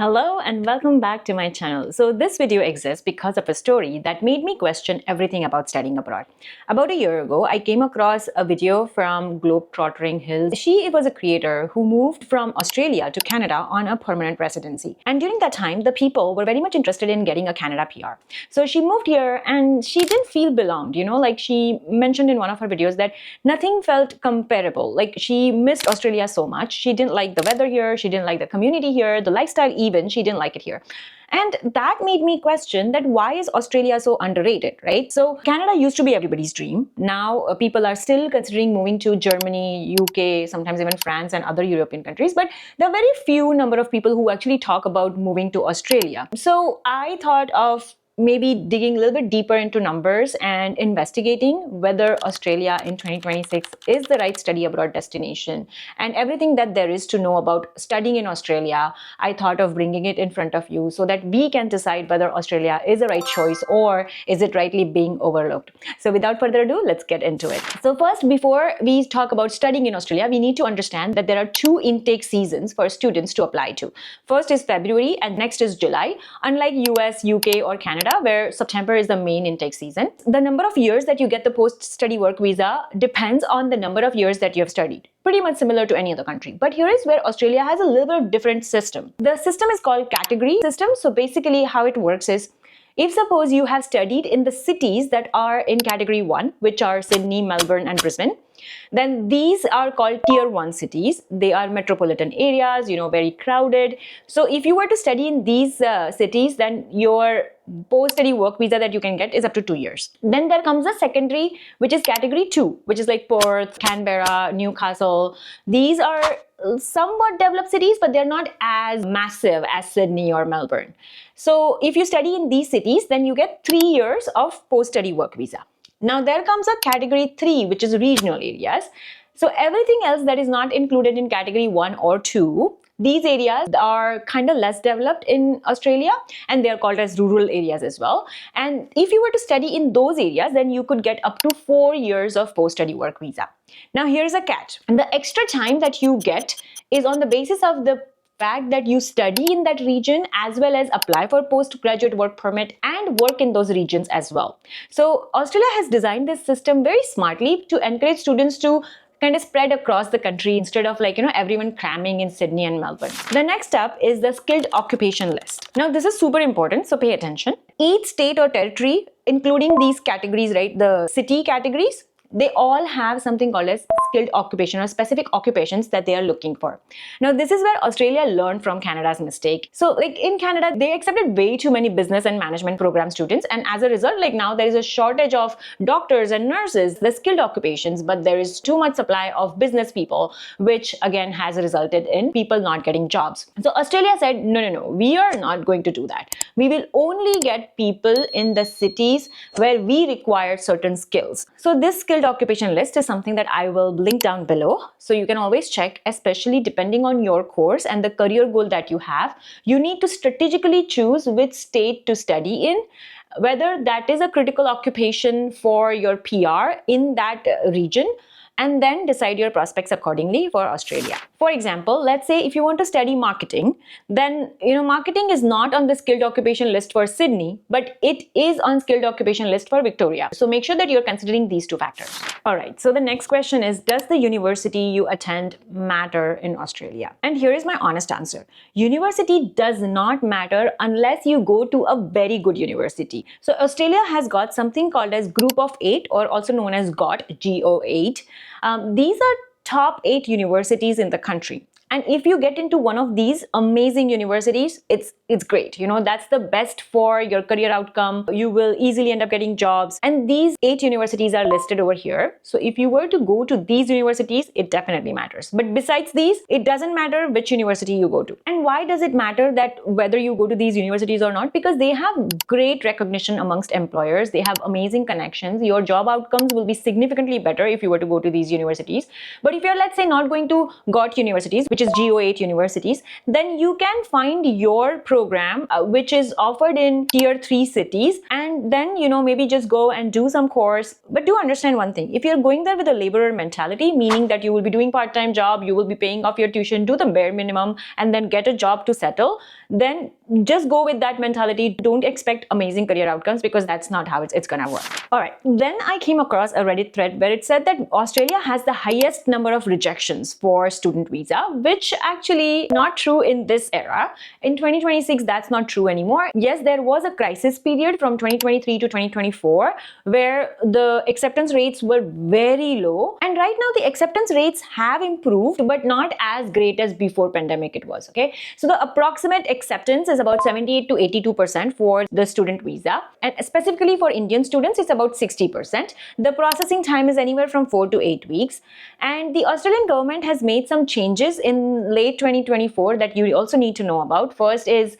Hello and welcome back to my channel. So this video exists because of a story that made me question everything about studying abroad. About a year ago, I came across a video from Globetrottingheels. She was a creator who moved from Australia to Canada on a permanent residency. And during that time, the people were very much interested in getting a Canada PR. So she moved here and she didn't feel belonged, like she mentioned in one of her videos that nothing felt comparable. Like she missed Australia so much. She didn't like the weather here. She didn't like the community here, the lifestyle even, she didn't like it here. And that made me question that why is Australia so underrated, right? So Canada used to be everybody's dream. Now people are still considering moving to Germany, UK, sometimes even France and other European countries. But there are very few number of people who actually talk about moving to Australia. So I thought of maybe digging a little bit deeper into numbers and investigating whether Australia in 2026 is the right study abroad destination. And everything that there is to know about studying in Australia, I thought of bringing it in front of you so that we can decide whether Australia is the right choice or is it rightly being overlooked. So without further ado, let's get into it. So first, before we talk about studying in Australia, we need to understand that there are two intake seasons for students to apply to. First is February and next is July. Unlike US, UK or Canada, where September is the main intake season, the number of years that you get the post-study work visa depends on the number of years that you have studied. Pretty much similar to any other country. But here is where Australia has a little bit different system. The system is called category system. So basically how it works is, if suppose you have studied in the cities that are in category 1, which are Sydney, Melbourne and Brisbane, then these are called tier 1 cities. They are metropolitan areas, very crowded. So if you were to study in these cities, then your post-study work visa that you can get is up to 2 years. Then there comes a secondary, which is category 2, which is like Perth, Canberra, Newcastle. These are somewhat developed cities, but they're not as massive as Sydney or Melbourne. So if you study in these cities, then you get 3 years of post-study work visa. Now there comes a category 3, which is regional areas. So everything else that is not included in category 1 or 2, these areas are kind of less developed in Australia and they are called as rural areas as well. And if you were to study in those areas, then you could get up to 4 years of post-study work visa. Now here's a catch. And the extra time that you get is on the basis of the fact that you study in that region as well as apply for postgraduate work permit and work in those regions as well. So Australia has designed this system very smartly to encourage students to kind of spread across the country instead of everyone cramming in Sydney and Melbourne. The next up is the skilled occupation list. Now this is super important, so pay attention. Each state or territory, including these categories, right, the city categories, they all have something called as skilled occupation or specific occupations that they are looking for. Now, this is where Australia learned from Canada's mistake. So like in Canada, they accepted way too many business and management program students. And as a result, now there is a shortage of doctors and nurses, the skilled occupations, but there is too much supply of business people, which again has resulted in people not getting jobs. So Australia said, no, we are not going to do that. We will only get people in the cities where we require certain skills. So this skilled occupation list is something that I will link down below. So you can always check, especially depending on your course and the career goal that you have. You need to strategically choose which state to study in, whether that is a critical occupation for your PR in that region, and then decide your prospects accordingly for Australia. For example, let's say if you want to study marketing, then marketing is not on the skilled occupation list for Sydney, but it is on skilled occupation list for Victoria. So make sure that you're considering these two factors. All right, so the next question is, does the university you attend matter in Australia? And here is my honest answer. University does not matter unless you go to a very good university. So Australia has got something called as Group of 8, or also known as GO8. These are top 8 universities in the country. And if you get into one of these amazing universities, it's great. That's the best for your career outcome. You will easily end up getting jobs. And these 8 universities are listed over here. So if you were to go to these universities, it definitely matters. But besides these, it doesn't matter which university you go to. And why does it matter that whether you go to these universities or not? Because they have great recognition amongst employers. They have amazing connections. Your job outcomes will be significantly better if you were to go to these universities. But if you're, let's say, not going to GOT universities, which which is GO8 universities, then you can find your program which is offered in tier 3 cities, and then maybe just go and do some course. But do understand one thing: if you're going there with a laborer mentality, meaning that you will be doing part-time job, you will be paying off your tuition, do the bare minimum, and then get a job to settle, then just go with that mentality. Don't expect amazing career outcomes, because that's not how it's gonna work. All right, then I came across a Reddit thread where it said that Australia has the highest number of rejections for student visa, which actually not true in this era. In 2026, that's not true anymore. Yes, there was a crisis period from 2023 to 2024 where the acceptance rates were very low, and right now the acceptance rates have improved, but not as great as before pandemic it was. Okay, so the approximate acceptance is about 78 to 82% for the student visa, and specifically for Indian students it's about 60%. The processing time is anywhere from 4 to 8 weeks, and the Australian government has made some changes in late 2024 that you also need to know about. First is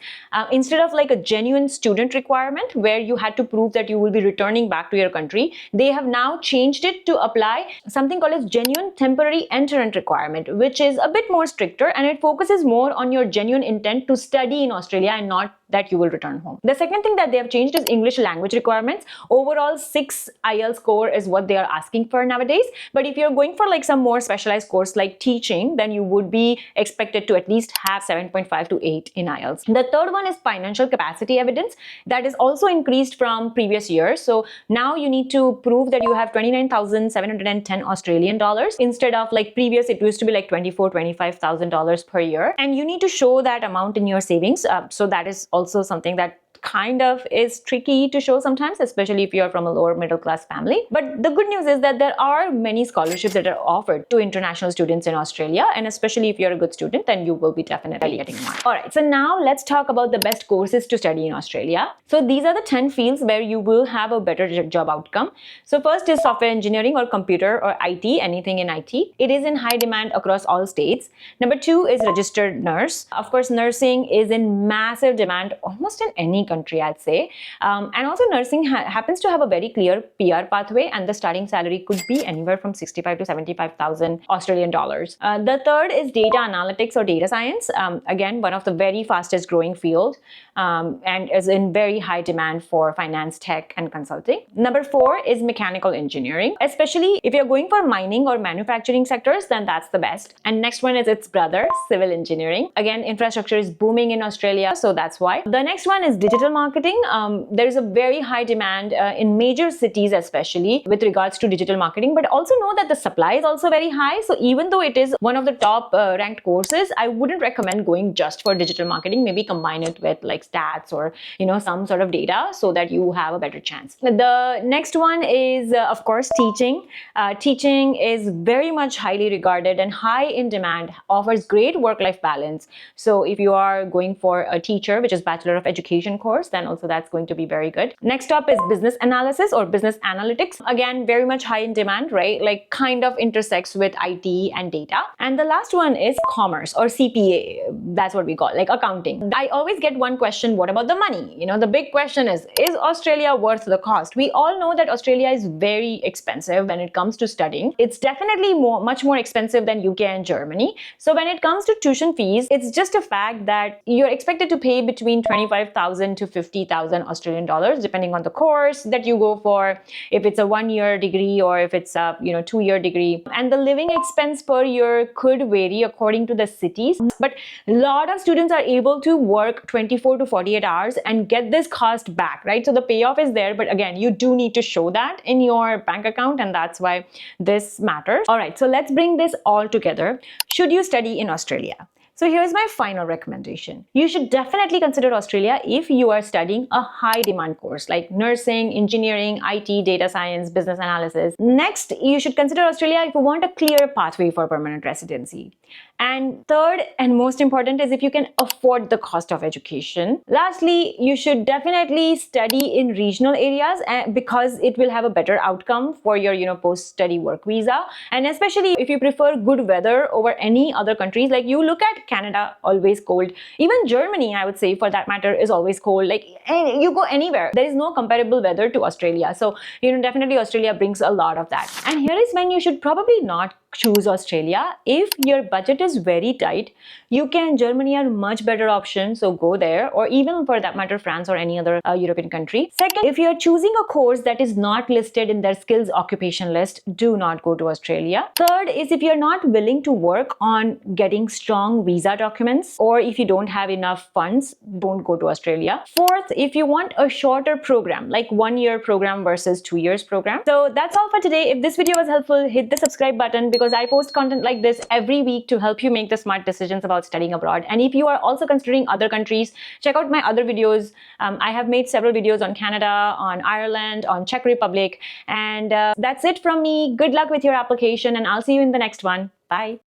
instead of like a genuine student requirement where you had to prove that you will be returning back to your country, they have now changed it to apply something called as genuine temporary entrant requirement, which is a bit more stricter, and it focuses more on your genuine intent to study in Australia and not that you will return home. The second thing that they have changed is English language requirements. Overall 6 IELTS score is what they are asking for nowadays, but if you're going for like some more specialized course like teaching, then you would be expected to at least have 7.5 to 8 in IELTS. The third one is financial capacity evidence. That is also increased from previous years. So now you need to prove that you have 29,710 Australian dollars instead of like previous it used to be like 25,000 dollars per year, and you need to show that amount in your savings. So that is also something that kind of is tricky to show sometimes, especially if you're from a lower middle class family. But the good news is that there are many scholarships that are offered to international students in Australia, and especially if you're a good student, then you will be definitely getting one. All right, so now let's talk about the best courses to study in Australia. So these are the 10 fields where you will have a better job outcome. So first is software engineering or computer or IT, anything in IT. It is in high demand across all states. Number 2 is registered nurse. Of course, nursing is in massive demand almost in any country, I'd say. And also nursing happens to have a very clear PR pathway, and the starting salary could be anywhere from 65 to 75,000 Australian dollars. The third is data analytics or data science. Again, one of the very fastest growing fields, and is in very high demand for finance, tech, and consulting. Number 4 is mechanical engineering. Especially if you're going for mining or manufacturing sectors, then that's the best. And next one is its brother, civil engineering. Again, infrastructure is booming in Australia, so that's why. The next one is digital marketing. There is a very high demand in major cities, especially with regards to digital marketing, but also know that the supply is also very high. So even though it is one of the top ranked courses, I wouldn't recommend going just for digital marketing. Maybe combine it with like stats or some sort of data so that you have a better chance. The next one is of course teaching. Teaching is very much highly regarded and high in demand, offers great work-life balance. So if you are going for a teacher, which is Bachelor of Education course, then also that's going to be very good. Next up is business analysis or business analytics. Again, very much high in demand, right? Like kind of intersects with IT and data. And the last one is commerce or CPA. That's what we call like accounting. I always get one question, what about the money? The big question is Australia worth the cost? We all know that Australia is very expensive when it comes to studying. It's definitely much more expensive than UK and Germany. So when it comes to tuition fees, it's just a fact that you're expected to pay between 25,000 to 50,000 Australian dollars, depending on the course that you go for, if it's a 1-year degree or if it's a 2-year degree. And the living expense per year could vary according to the cities, but a lot of students are able to work 24 to 48 hours and get this cost back, right? So the payoff is there, but again, you do need to show that in your bank account, and that's why this matters. All right, so let's bring this all together. Should you study in Australia? So here's my final recommendation. You should definitely consider Australia if you are studying a high demand course like nursing, engineering, IT, data science, business analysis. Next, you should consider Australia if you want a clear pathway for permanent residency. And third and most important is if you can afford the cost of education. Lastly, you should definitely study in regional areas because it will have a better outcome for your post-study work visa. And especially if you prefer good weather over any other countries, like you look at Canada, always cold. Even Germany, I would say, for that matter, is always cold. Like you go anywhere, there is no comparable weather to Australia. So definitely Australia brings a lot of that. And here is when you should probably not choose Australia. If your budget is very tight, UK and Germany are much better options, so go there, or even for that matter, France or any other European country. Second, if you're choosing a course that is not listed in their skills occupation list, do not go to Australia. Third is if you're not willing to work on getting strong visa documents, or if you don't have enough funds, don't go to Australia. Fourth, if you want a shorter program, like 1 year program versus 2 years program. So that's all for today. If this video was helpful, hit the subscribe button, because I post content like this every week to help you make the smart decisions about studying abroad. And if you are also considering other countries, check out my other videos. I have made several videos on Canada, on Ireland, on Czech Republic. And that's it from me. Good luck with your application, and I'll see you in the next one. Bye.